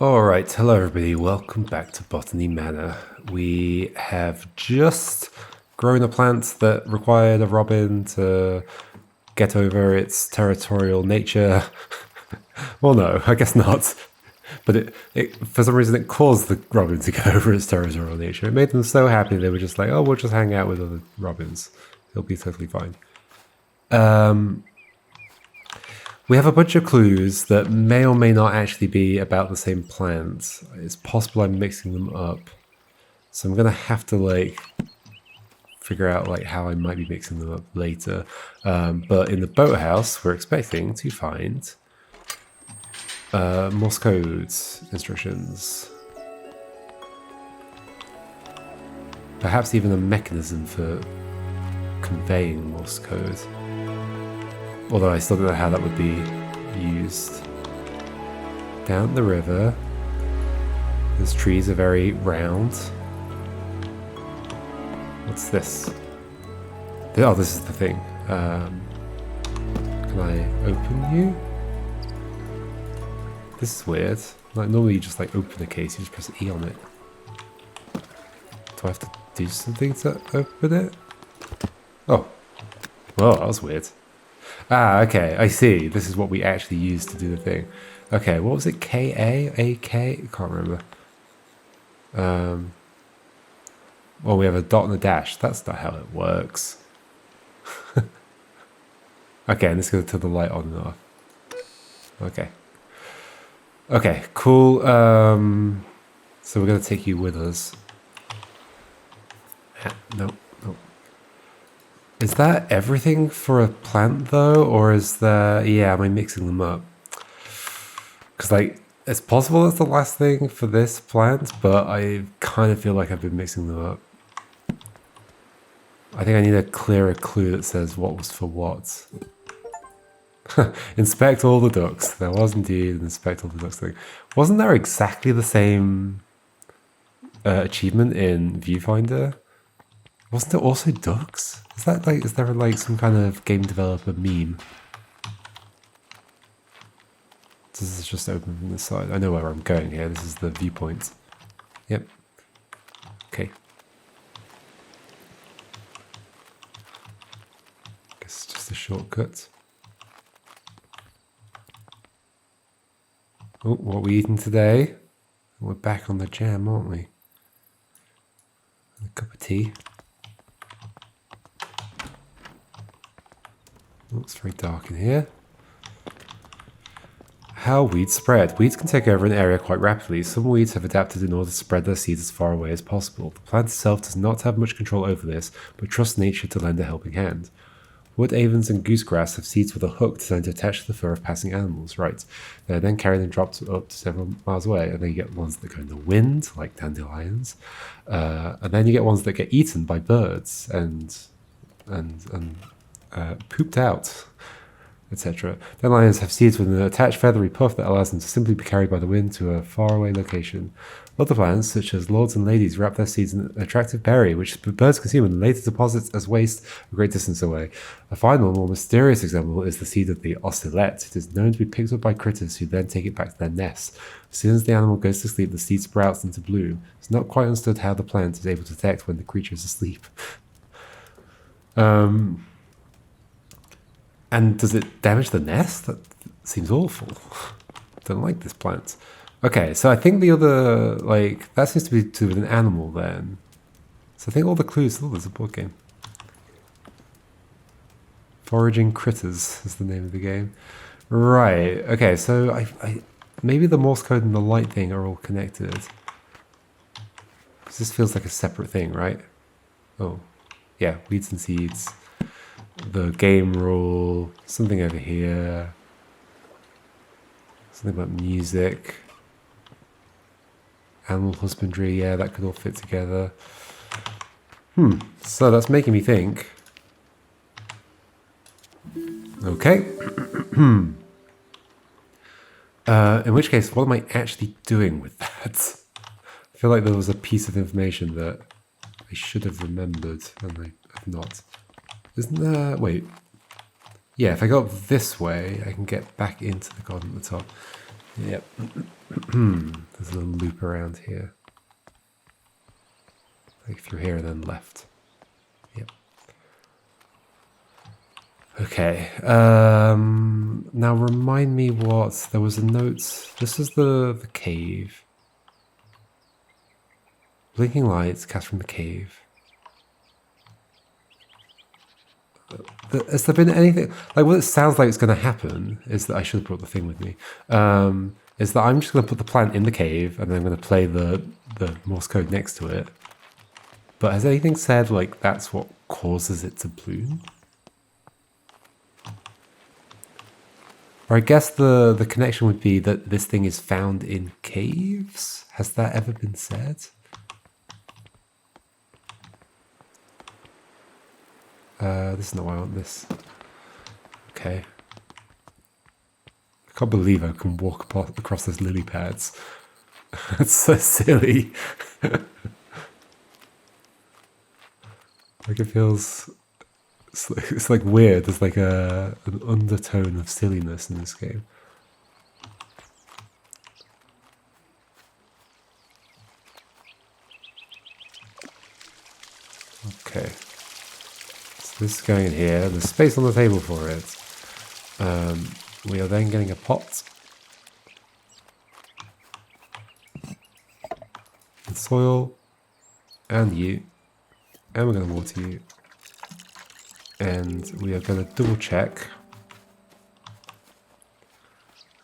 Alright, hello everybody, welcome back to Botany Manor. We have just grown a plant that required a robin to get over its territorial nature. Well, no, I guess not. But for some reason, it caused the robin to get over its territorial nature. It made them so happy they were just like, oh, we'll just hang out with other robins. It'll be totally fine. We have a bunch of clues that may or may not actually be about the same plant. It's possible I'm mixing them up. So I'm going to have to, figure out, how I might be mixing them up later. But in the boathouse, we're expecting to find Morse code instructions. Perhaps even a mechanism for conveying Morse code. Although I still don't know how that would be used. Down the river. Those trees are very round. What's this? Oh, this is the thing. Can I open you? This is weird. Normally you just open a case, you just press E on it. Do I have to do something to open it? Oh. Well, that was weird. Ah, okay, I see. This is what we actually used to do the thing. Okay, what was it? K-A? A-K? I can't remember. Well, we have a dot and a dash. That's not how it works. Okay, and let's go to the light on and off. Okay. Okay, cool. So we're going to take you with us. Nope. Is that everything for a plant, though? Or is there... Yeah, am I mixing them up? Because, it's possible it's the last thing for this plant, but I kind of feel like I've been mixing them up. I think I need a clearer clue that says what was for what. Inspect all the ducks. There was indeed an inspect all the ducks thing. Wasn't there exactly the same achievement in Viewfinder? Wasn't there also ducks? Is that is there some kind of game developer meme? This is just open from this side. I know where I'm going here. This is the viewpoint. Yep. Okay. Guess it's just a shortcut. Oh, what are we eating today? We're back on the jam, aren't we? A cup of tea. Oh, it's very dark in here. How weeds spread. Weeds can take over an area quite rapidly. Some weeds have adapted in order to spread their seeds as far away as possible. The plant itself does not have much control over this, but trusts nature to lend a helping hand. Wood avens and goosegrass have seeds with a hook designed to attach to the fur of passing animals. Right. They are then carried and dropped up to several miles away, and then you get ones that go in the wind, like dandelions. And then you get ones that get eaten by birds and pooped out, etc. Dandelions have seeds with an attached feathery puff that allows them to simply be carried by the wind to a faraway location. Other plants, such as lords and ladies, wrap their seeds in an attractive berry, which birds consume and later deposit as waste a great distance away. A final, more mysterious example is the seed of the ocelette. It is known to be picked up by critters who then take it back to their nests. As soon as the animal goes to sleep, the seed sprouts into bloom. It's not quite understood how the plant is able to detect when the creature is asleep. And does it damage the nest? That seems awful. Don't like this plant. Okay, so I think the other, that seems to be to do with an animal then. So I think all the clues... Oh, there's a board game. Foraging Critters is the name of the game. Right, okay, so I maybe the Morse code and the light thing are all connected. Because this feels like a separate thing, right? Oh, yeah, weeds and seeds. The game rule, something over here, something about music, animal husbandry, yeah, that could all fit together. So that's making me think. Okay. In which case, what am I actually doing with that? I feel like there was a piece of information that I should have remembered, and I have not. Isn't there... Wait. Yeah, if I go up this way, I can get back into the garden at the top. Yep. There's a little loop around here. Like through here and then left. Yep. Okay. Now remind me what... There was a note... This is the cave. Blinking lights cast from the cave. Has there been anything... Like, what it sounds like it's going to happen is that... I should have brought the thing with me. Is that I'm just going to put the plant in the cave and then I'm going to play the Morse code next to it. But has anything said, like, that's what causes it to bloom? Or I guess the connection would be that this thing is found in caves? Has that ever been said? This is not why I want this. Okay. I can't believe I can walk across those lily pads. That's so silly. Like it feels... It's like weird. There's like an undertone of silliness in this game. Okay. So this is going in here. There's space on the table for it. We are then getting a pot. And soil. And you. And we're going to water you. And we are going to double check.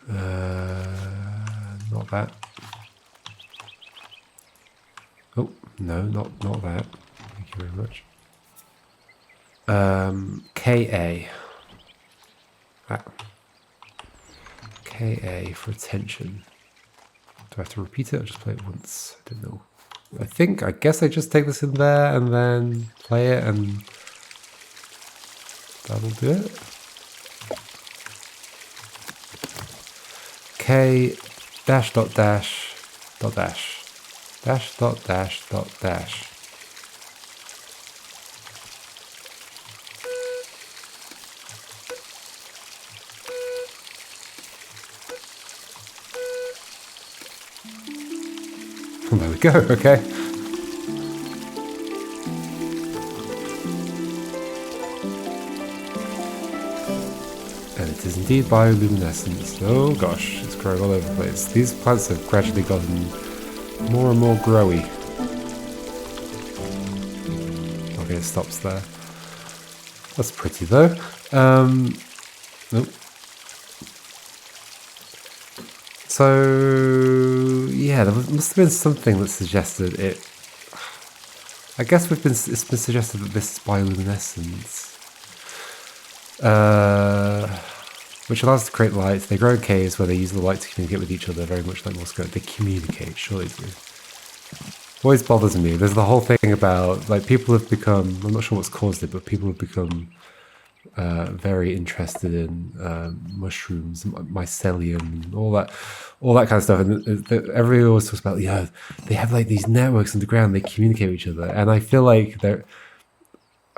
Not that. Oh, no, not that. Thank you very much. KA. KA for attention. Do I have to repeat it or just play it once? I don't know. I guess I just take this in there and then play it and that'll do it. K dash dot dash dot dash dash dot dash dot dash. Well, there we go, okay. And it is indeed bioluminescence. Oh gosh, it's growing all over the place. These plants have gradually gotten more and more growy. Okay, it stops there. That's pretty though. Nope. So yeah, there must have been something that suggested it. I guess it's been suggested that this is bioluminescence. Which allows us to create lights. They grow in caves where they use the light to communicate with each other, very much like Morse code. They communicate, surely do. Always bothers me. There's the whole thing about, like, people have become, I'm not sure what's caused it, but people have become very interested in mushrooms, mycelium, all that kind of stuff. And everybody always talks about, yeah, they have like these networks underground, they communicate with each other. And I feel like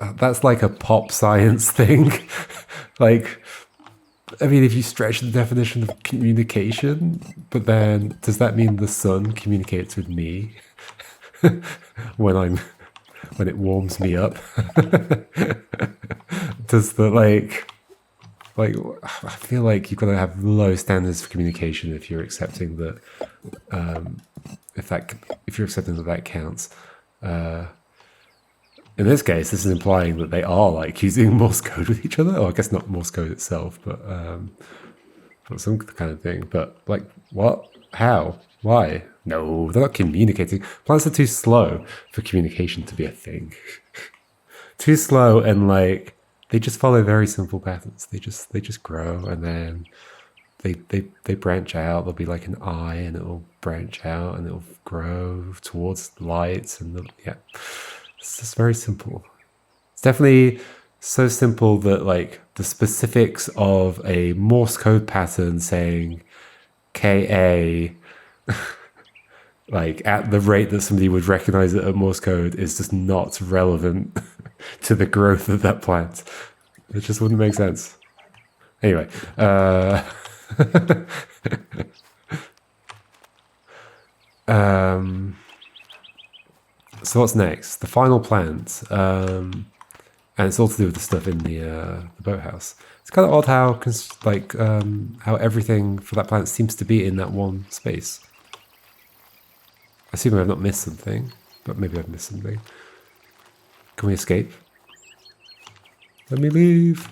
that's like a pop science thing. Like, I mean, if you stretch the definition of communication, but then does that mean the sun communicates with me when it warms me up? Does the like I feel like you've got to have low standards for communication if you're accepting that if you're accepting that counts. In this case, this is implying that they are like using Morse code with each other. Or I guess not Morse code itself, but some kind of thing. But like, what? How? Why? No, they're not communicating. Plants are too slow for communication to be a thing. Too slow, and like they just follow very simple patterns. They just grow, and then they branch out. There'll be like an eye, and it'll branch out, and it'll grow towards lights, and yeah. It's just very simple. It's definitely so simple that like the specifics of a Morse code pattern saying KA like at the rate that somebody would recognize it at Morse code is just not relevant to the growth of that plant. It just wouldn't make sense. Anyway, So what's next? The final plant. And it's all to do with the stuff in the boathouse. It's kind of odd how, how everything for that planet seems to be in that one space. Assuming I've not missed something, but maybe I've missed something. Can we escape? Let me leave.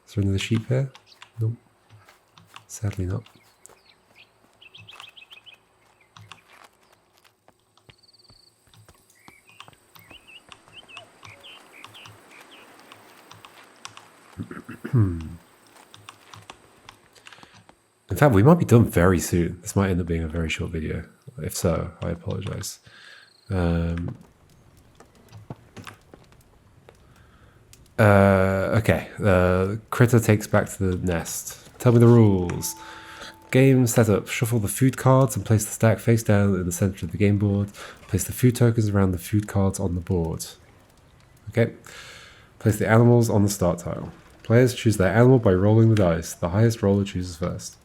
Is there another sheep here? Nope. Sadly not. In fact, we might be done very soon. This might end up being a very short video. If so, I apologize. Okay. Critter takes back to the nest. Tell me the rules. Game setup. Shuffle the food cards and place the stack face down in the center of the game board. Place the food tokens around the food cards on the board. Okay. Place the animals on the start tile. Players choose their animal by rolling the dice. The highest roller chooses first.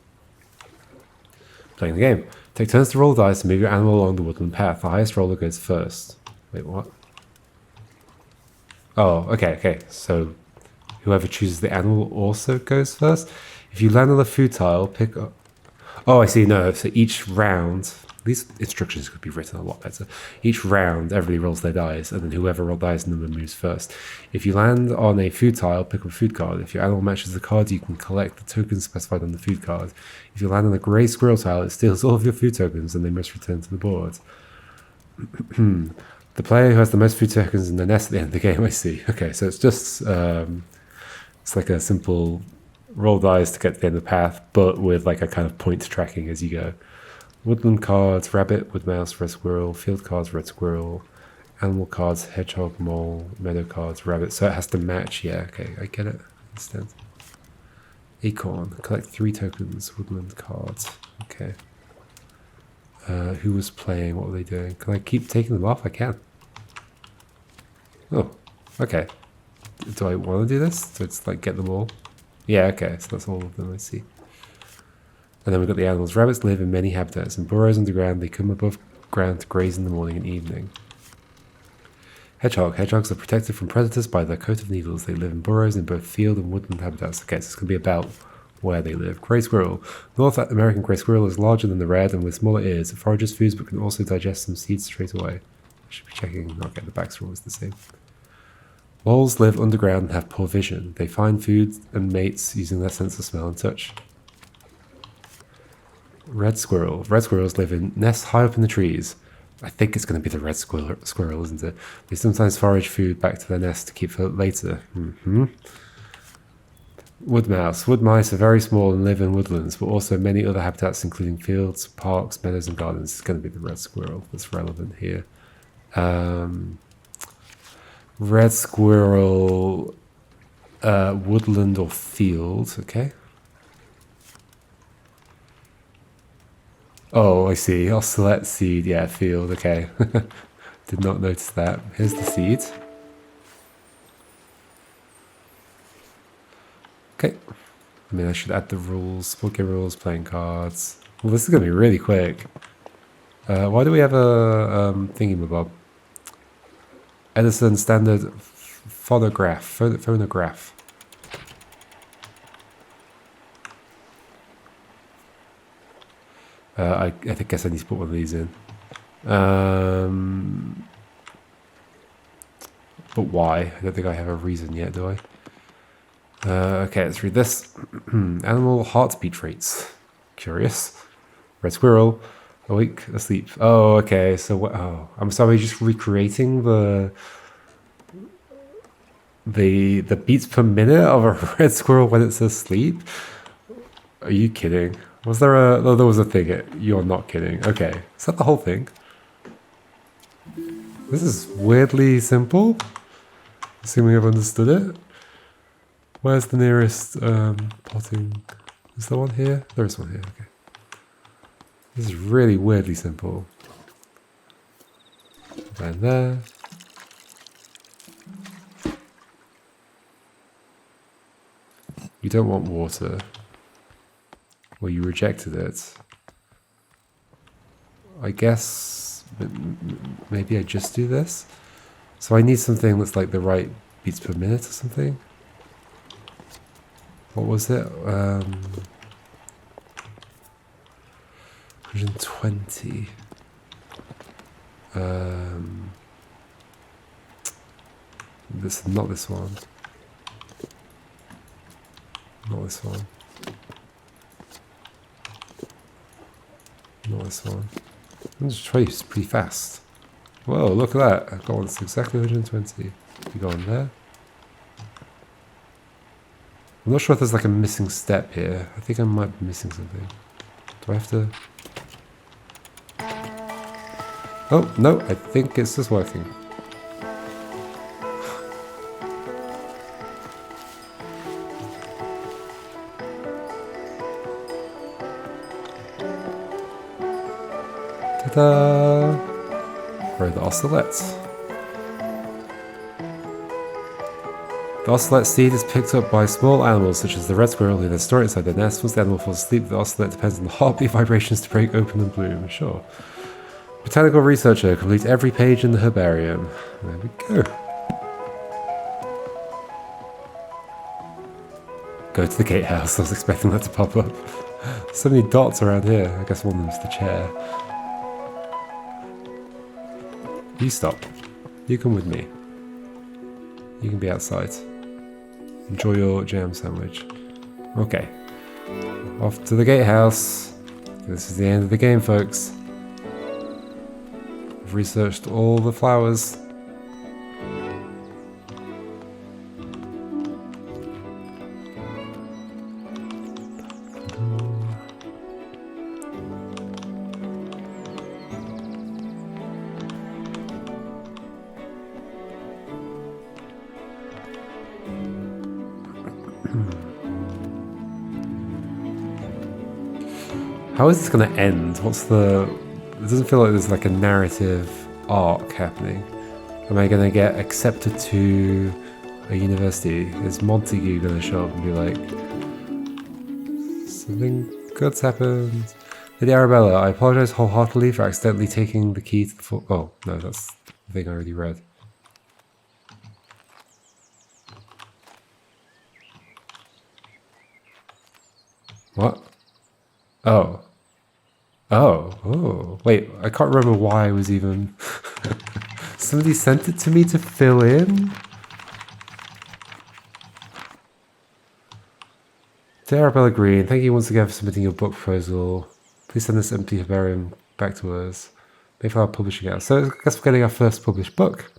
Playing the game. Take turns to roll the dice and move your animal along the woodland path. The highest roller goes first. Wait, what? Oh, okay. So whoever chooses the animal also goes first? If you land on the food tile, pick up... Oh, I see. No, so each round... These instructions could be written a lot better. Each round, everybody rolls their dice, and then whoever rolled dice number moves first. If you land on a food tile, pick up a food card. If your animal matches the card, you can collect the tokens specified on the food card. If you land on a grey squirrel tile, it steals all of your food tokens, and they must return to the board. The player who has the most food tokens in the nest at the end of the game, I see. Okay, so it's just... it's like a simple roll dice to get to the end of the path, but with like a kind of point tracking as you go. Woodland cards, rabbit, wood mouse, red squirrel. Field cards, red squirrel. Animal cards, hedgehog, mole. Meadow cards, rabbit. So it has to match. Yeah, okay, I get it. Understand. Acorn. Collect 3 tokens. Woodland cards. Okay. Who was playing? What were they doing? Can I keep taking them off? I can. Oh, okay. Do I want to do this? So it's like get them all? Yeah, okay. So that's all of them, I see. And then we've got the animals. Rabbits live in many habitats. In burrows underground, they come above ground to graze in the morning and evening. Hedgehog. Hedgehogs are protected from predators by their coat of needles. They live in burrows in both field and woodland habitats. Okay, so it's going to be about where they live. Grey squirrel. North American grey squirrel is larger than the red and with smaller ears. It forages foods but can also digest some seeds straight away. I should be checking. Okay, the backs are always the same. Moles live underground and have poor vision. They find food and mates using their sense of smell and touch. Red squirrel. Red squirrels live in nests high up in the trees. I think it's going to be the red squirrel, isn't it? They sometimes forage food back to their nest to keep for later. Wood mouse. Wood mice are very small and live in woodlands, but also many other habitats, including fields, parks, meadows, and gardens. It's going to be the red squirrel that's relevant here. Red squirrel, woodland or field. Okay. Oh, I see. I'll select seed. Yeah, field. Okay. Did not notice that. Here's the seed. Okay. I mean, I should add the rules. Board game rules, playing cards. Well, this is going to be really quick. Why do we have a thingy-mabob? Edison standard phonograph. I guess I need to put one of these in. But why? I don't think I have a reason yet, do I? Okay, let's read this. Animal heartbeat rates. Curious. Red squirrel. Awake, asleep. Oh, okay. So what? Oh, I'm sorry. Just recreating the beats per minute of a red squirrel when it's asleep. Are you kidding? Was there a... Oh, there was a thing. You're not kidding. Okay. Is that the whole thing? This is weirdly simple. Assuming I've understood it. Where's the nearest potting? Is there one here? There is one here. Okay. This is really weirdly simple. And there. You don't want water. Well, you rejected it. I guess maybe I just do this. So I need something that's like the right beats per minute or something. What was it? 120. This, not this one. Not this one. Not this one. 120 is pretty fast. Whoa, look at that. I've got one that's exactly 120. You go on there. I'm not sure if there's like a missing step here. I think I might be missing something. Do I have to... Oh, no, I think it's just working. Ta-da! Where are the ocelots? The ocelot seed is picked up by small animals such as the red squirrel who then store it inside their nest. Once the animal falls asleep, the ocelot depends on the heartbeat vibrations to break open and bloom. Sure. Botanical researcher, complete every page in the herbarium. There we go. Go to the gatehouse. I was expecting that to pop up. So many dots around here. I guess one of them's the chair. You stop. You come with me. You can be outside. Enjoy your jam sandwich. Okay. Off to the gatehouse. This is the end of the game, folks. I've researched all the flowers. How is this going to end? What's the... It doesn't feel like there's like a narrative arc happening. Am I going to get accepted to a university? Is Montague going to show up and be like, something good's happened? Lady Arabella, I apologize wholeheartedly for accidentally taking the key to the floor. Oh, no, that's the thing I already read. What? Oh. Oh. Wait, I can't remember why I was even... Somebody sent it to me to fill in? To Arabella Greene, thank you once again for submitting your book proposal. Please send this empty herbarium back to us. Mayflower Publishing House. So I guess we're getting our first published book.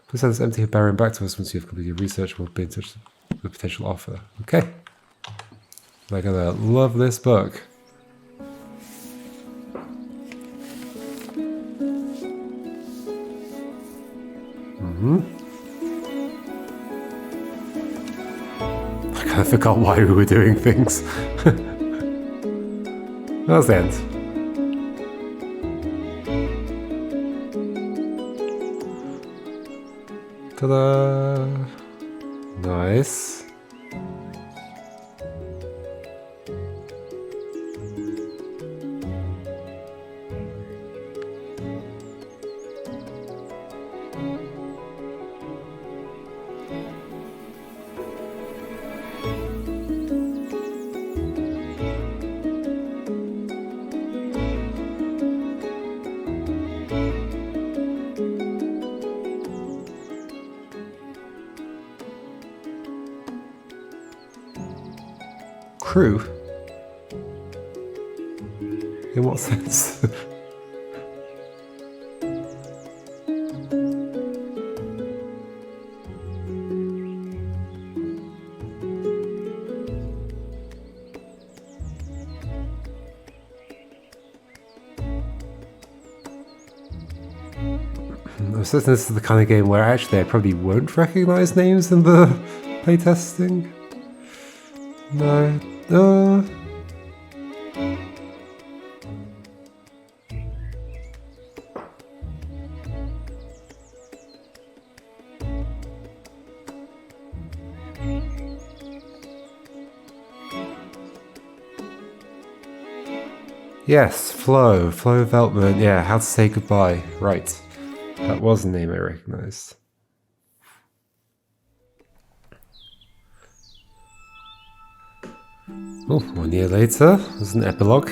Please send this empty herbarium back to us once you've completed your research. We'll be in touch with a potential offer. Okay. We're gonna love this book. I kind of forgot why we were doing things. That was the end. Ta-da! Nice. Crew? In what sense? I'm certain this is the kind of game where actually I probably won't recognize names in the playtesting. No. Yes, Flo Veltman. Yeah, how to say goodbye. Right. That was a name I recognized. Oh, 1 year later, there's an epilogue.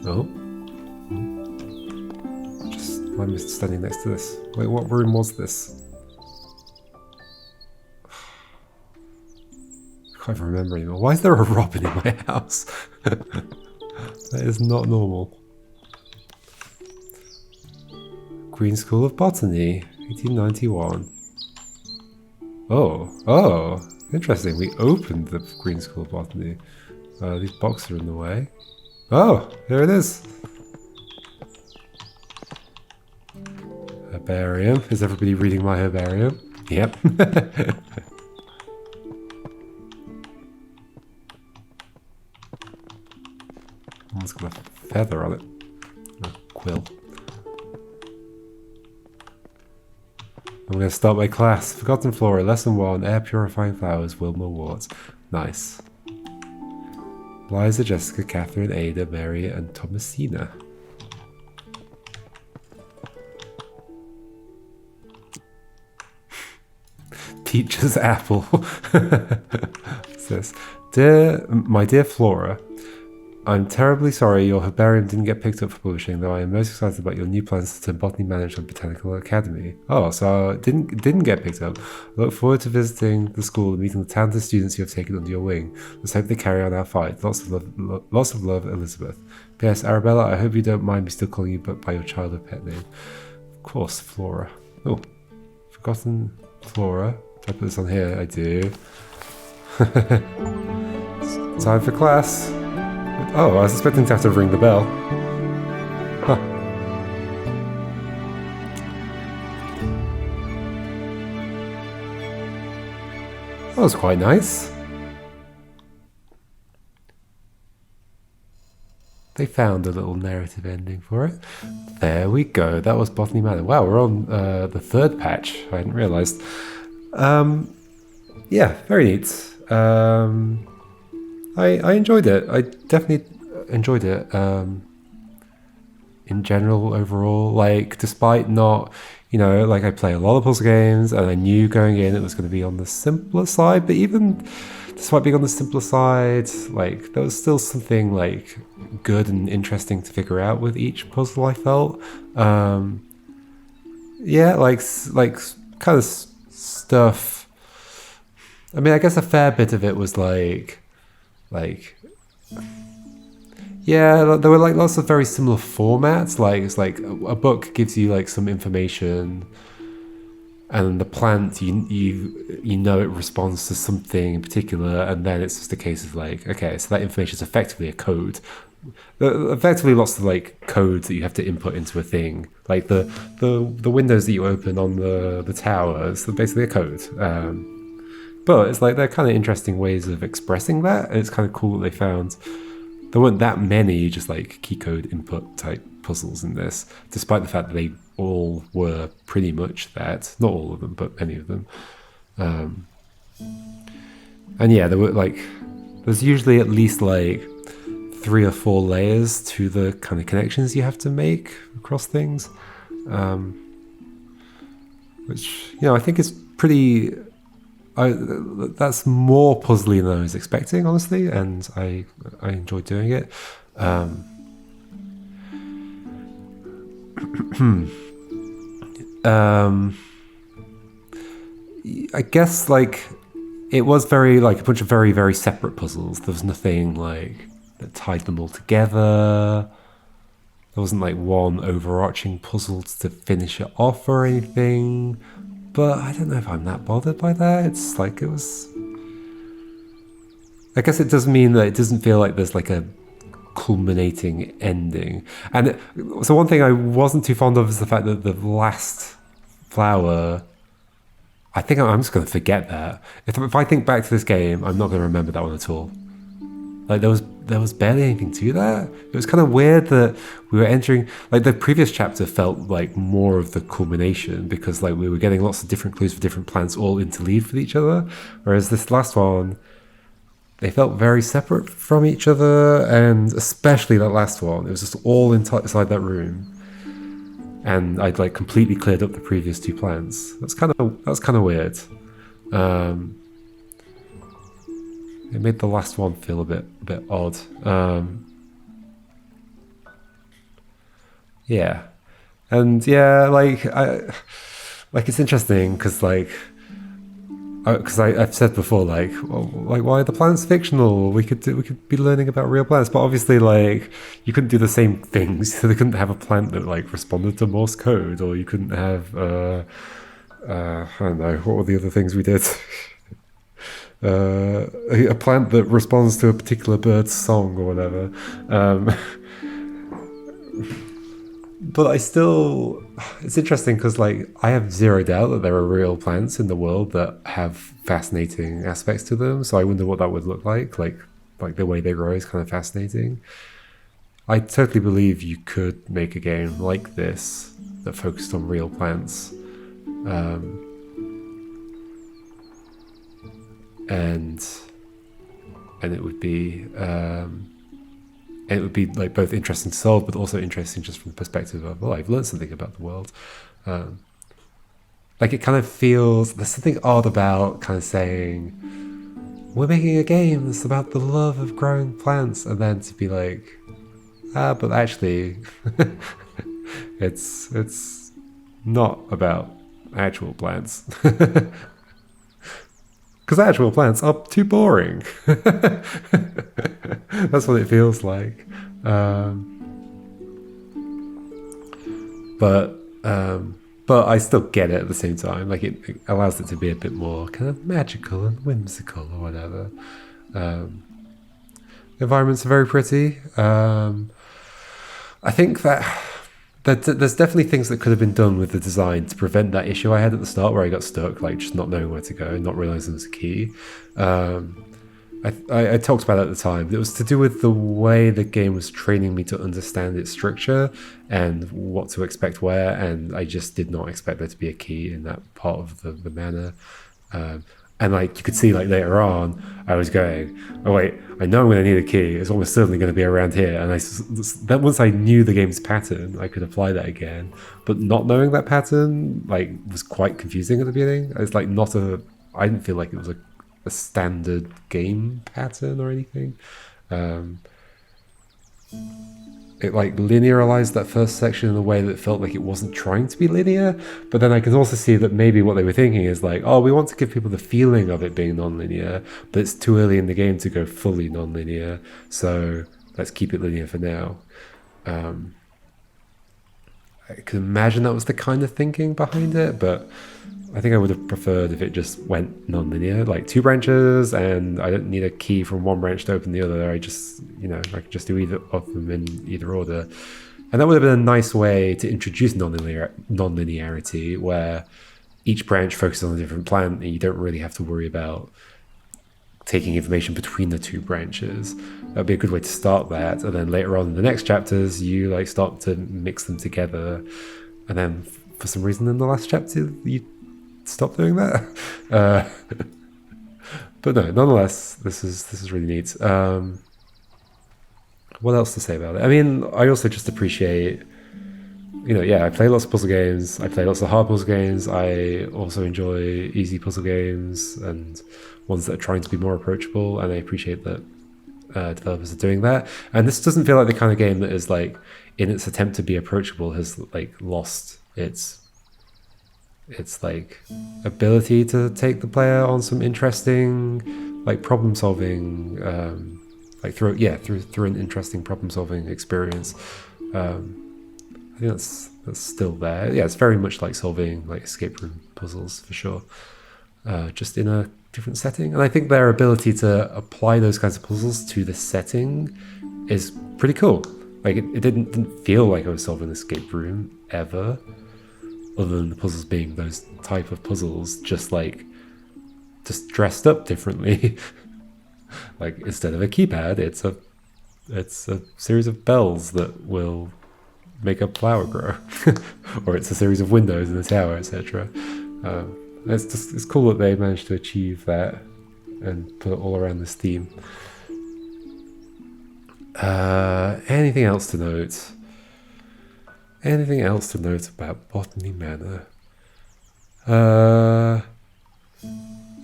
Oh. Just, why am I standing next to this? Wait, what room was this? I can't even remember anymore. Why is there a robin in my house? That is not normal. Green School of Botany, 1891. Oh, interesting. We opened the Green School of Botany. These boxes are in the way. Oh, here it is. Herbarium. Is everybody reading my herbarium? Yep. It's got a feather on it. A quill. I'm going to start my class. Forgotten Flora, Lesson 1, Air Purifying Flowers, Wilma Wart. Nice. Liza, Jessica, Catherine, Ada, Mary, and Thomasina. Peaches Apple. What's this? My dear Flora, I'm terribly sorry your herbarium didn't get picked up for publishing, though I am most excited about your new plans to turn Botany Manor into a botanical academy. Oh, so it didn't get picked up. I look forward to visiting the school and meeting the talented students you have taken under your wing. Let's hope they carry on our fight. Lots of love, Elizabeth. P.S. Arabella, I hope you don't mind me still calling you by your childhood pet name. Of course, Flora. Oh, Forgotten Flora. If I put this on here, I do. Time for class. Oh, I was expecting to have to ring the bell. Huh. That was quite nice. They found a little narrative ending for it. There we go. That was Botany Manor. Wow, we're on the third patch. I hadn't realised. Yeah, very neat. I enjoyed it. I definitely enjoyed it. In general, overall, like, despite not, like, I play a lot of puzzle games, and I knew going in it was going to be on the simpler side, but even despite being on the simpler side, like, there was still something, like, good and interesting to figure out with each puzzle, I felt. Yeah, like kind of stuff. I mean, I guess a fair bit of it was yeah, there were like lots of very similar formats. Like, it's like a book gives you like some information, and the plant you know it responds to something in particular, and then it's just a case of like, okay, so that information is effectively a code. Effectively, lots of like codes that you have to input into a thing. Like the windows that you open on the towers, they're basically a code. But it's like they're kind of interesting ways of expressing that, and it's kind of cool that they found there weren't that many just like key code input type puzzles in this, despite the fact that they all were pretty much that. Not all of them, but many of them. And yeah, there were like, there's usually at least like 3 or 4 layers to the kind of connections you have to make across things, which, I think is pretty. That's more puzzly than I was expecting, honestly, and I enjoyed doing it. I guess like it was very like a bunch of very, very separate puzzles. There was nothing like that tied them all together. There wasn't like one overarching puzzle to finish it off or anything. But I don't know if I'm that bothered by that. It's like it was. I guess it does mean that it doesn't feel like there's like a culminating ending. And so one thing I wasn't too fond of is the fact that the last flower. I think I'm just going to forget that. If I think back to this game, I'm not going to remember that one at all. Like there was barely anything to that. It was kind of weird that we were entering, like the previous chapter felt like more of the culmination because like we were getting lots of different clues for different plants all interleaved with each other, whereas this last one, they felt very separate from each other, and especially that last one, it was just all inside that room. And I'd like completely cleared up the previous two plants. That's kind of weird. It made the last one feel a bit odd. Yeah, and yeah, like it's interesting because I've said before, like, well, like, why are the plants fictional? We could be learning about real plants, but obviously, like, you couldn't do the same things. So they couldn't have a plant that like responded to Morse code, or you couldn't have, I don't know, what were the other things we did? A plant that responds to a particular bird's song or whatever. But it's interesting because like I have zero doubt that there are real plants in the world that have fascinating aspects to them. So I wonder what that would look like the way they grow is kind of fascinating. I totally believe you could make a game like this that focused on real plants, and it would be. And it would be like both interesting to solve, but also interesting just from the perspective of, well, I've learned something about the world. Like it kind of feels, there's something odd about kind of saying, we're making a game that's about the love of growing plants, and then to be like, but actually, it's not about actual plants. Because actual plants are too boring. That's what it feels like. But I still get it at the same time. Like it allows it to be a bit more kind of magical and whimsical or whatever. The environments are very pretty. I think that there's definitely things that could have been done with the design to prevent that issue I had at the start where I got stuck, like just not knowing where to go, not realizing there's a key. I talked about it at the time. It was to do with the way the game was training me to understand its structure and what to expect where, and I just did not expect there to be a key in that part of the manor. And like you could see, like later on, I was going, oh wait, I know I'm going to need a key. It's almost certainly going to be around here. And then once I knew the game's pattern, I could apply that again. But not knowing that pattern, like, was quite confusing at the beginning. It's like I didn't feel like it was a standard game pattern or anything. It like linearized that first section in a way that felt like it wasn't trying to be linear, but then I can also see that maybe what they were thinking is like, oh, we want to give people the feeling of it being non-linear, but it's too early in the game to go fully non-linear, so let's keep it linear for now. I can imagine that was the kind of thinking behind it, but I think I would have preferred if it just went non-linear, like 2 branches, and I don't need a key from one branch to open the other. I just, I could just do either of them in either order. And that would have been a nice way to introduce non-linearity, where each branch focuses on a different plant, and you don't really have to worry about taking information between the 2 branches. That'd be a good way to start that, and then later on in the next chapters, you like start to mix them together, and then for some reason in the last chapter, you stop doing that. But no, nonetheless, this is really neat. What else to say about it? I mean, I also just appreciate, I play lots of puzzle games. I play lots of hard puzzle games. I also enjoy easy puzzle games and ones that are trying to be more approachable. And I appreciate that developers are doing that. And this doesn't feel like the kind of game that is like, in its attempt to be approachable, has like lost its like ability to take the player on some interesting like problem solving like through an interesting problem solving experience. I think that's still there. Yeah, it's very much like solving like escape room puzzles for sure, just in a different setting. And I think their ability to apply those kinds of puzzles to this setting is pretty cool. Like it didn't feel like I was solving an escape room ever, other than the puzzles being those type of puzzles, just dressed up differently. Like instead of a keypad, it's a series of bells that will make a flower grow, or it's a series of windows in a tower, etc. It's cool that they managed to achieve that and put it all around this theme. Anything else to note? Anything else to note about Botany Manor?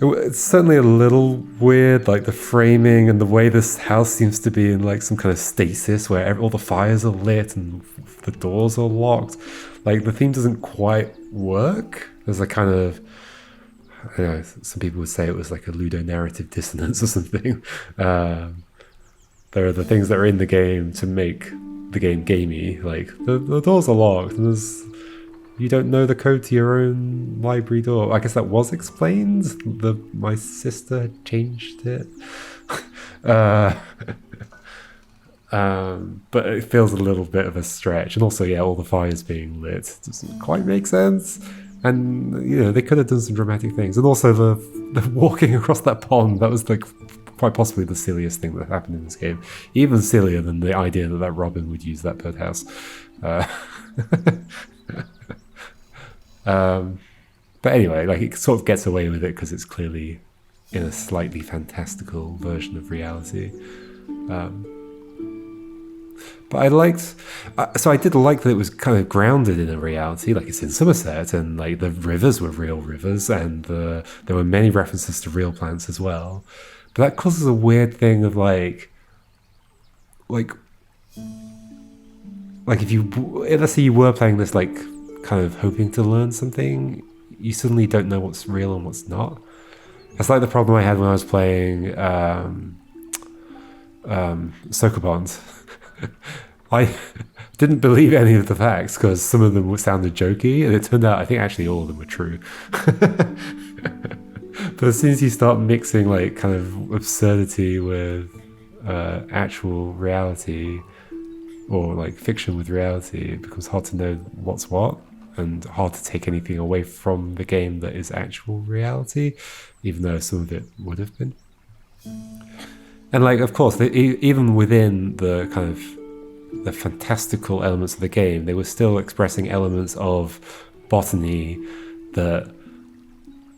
It's certainly a little weird, like the framing and the way this house seems to be in like some kind of stasis where all the fires are lit and the doors are locked. Like the theme doesn't quite work. There's a kind of, I don't know, some people would say it was like a ludonarrative dissonance or something. There are the things that are in the game to make the game gamey. Like the doors are locked and you don't know the code to your own library door. I guess that was explained. My sister had changed it. But it feels a little bit of a stretch. And also, yeah, all the fires being lit doesn't quite make sense. And, you know, they could have done some dramatic things. And also the walking across that pond, that was like quite possibly the silliest thing that happened in this game. Even sillier than the idea that Robin would use that birdhouse. But anyway, like it sort of gets away with it because it's clearly in a slightly fantastical version of reality. But I liked, so I did like that it was kind of grounded in a reality, like it's in Somerset, and like the rivers were real rivers, and there were many references to real plants as well. But that causes a weird thing of like if you, let's say you were playing this like kind of hoping to learn something, you suddenly don't know what's real and what's not. That's like the problem I had when I was playing Sokobond. I didn't believe any of the facts because some of them sounded jokey, and it turned out I think actually all of them were true. But as soon as you start mixing like kind of absurdity with actual reality, or like fiction with reality, it becomes hard to know what's what, and hard to take anything away from the game that is actual reality, even though some of it would have been. And like, of course, even within the kind of the fantastical elements of the game, they were still expressing elements of botany that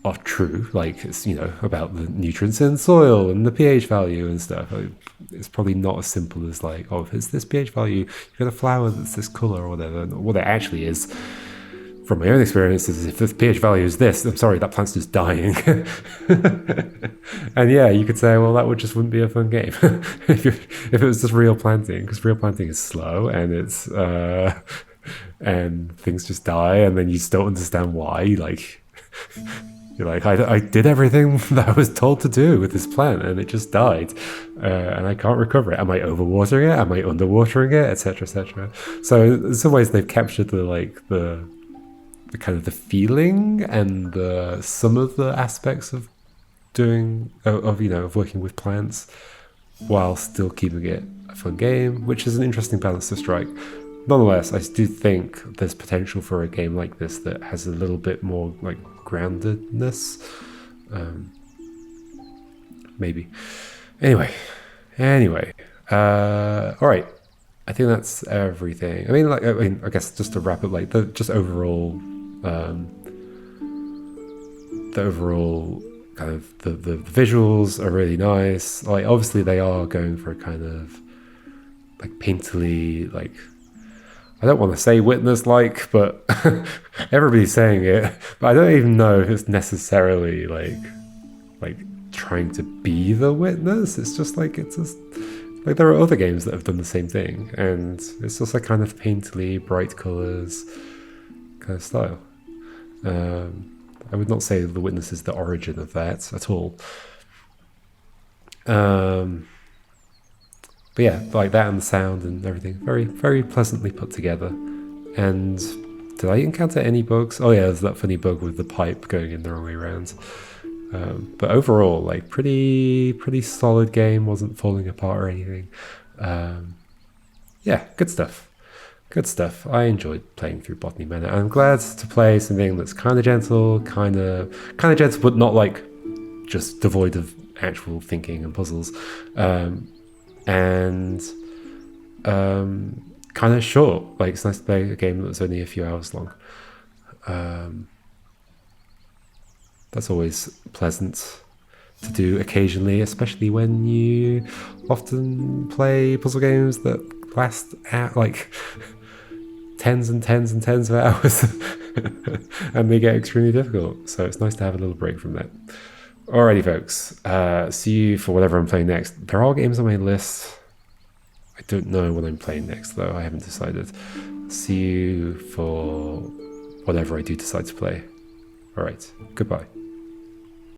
are true, like it's, you know, about the nutrients in soil and the pH value and stuff. It's probably not as simple as like, oh, if it's this pH value, you get a flower that's this color or whatever. What it actually is, from my own experience, is if the pH value is this, I'm sorry, that plant's just dying. And yeah, you could say, well, that wouldn't be a fun game if it was just real planting, because real planting is slow and it's and things just die, and then you just don't understand why. Like you're like, I did everything that I was told to do with this plant, and it just died, and I can't recover it. Am I overwatering it? Am I underwatering it? Etc. Etc. So in some ways, they've captured the kind of the feeling and some of the aspects of working with plants, while still keeping it a fun game, which is an interesting balance to strike. Nonetheless, I do think there's potential for a game like this that has a little bit more like groundedness. Maybe. Anyway. All right. I think that's everything. I guess just to wrap up, like the overall kind of the visuals are really nice. Like obviously they are going for a kind of like painterly, like, I don't want to say witness-like, but everybody's saying it. But I don't even know if it's necessarily like trying to be the witness. It's just like like there are other games that have done the same thing, and it's just like kind of painterly, bright colors kind of style. I would not say The Witness is the origin of that at all. But yeah, like that and the sound and everything, very, very pleasantly put together. And did I encounter any bugs? Oh yeah, there's that funny bug with the pipe going in the wrong way around. But overall, like pretty solid game, wasn't falling apart or anything. Yeah, good stuff. Good stuff. I enjoyed playing through Botany Manor. I'm glad to play something that's kind of gentle, kind of gentle, but not like just devoid of actual thinking and puzzles, and kind of short. Like it's nice to play a game that's only a few hours long. That's always pleasant. to do occasionally, especially when you often play puzzle games that last at like tens and tens and tens of hours and they get extremely difficult. So it's nice to have a little break from that. Alrighty, folks. See you for whatever I'm playing next. There are games on my list. I don't know what I'm playing next, though. I haven't decided. See you for whatever I do decide to play. Alright, goodbye.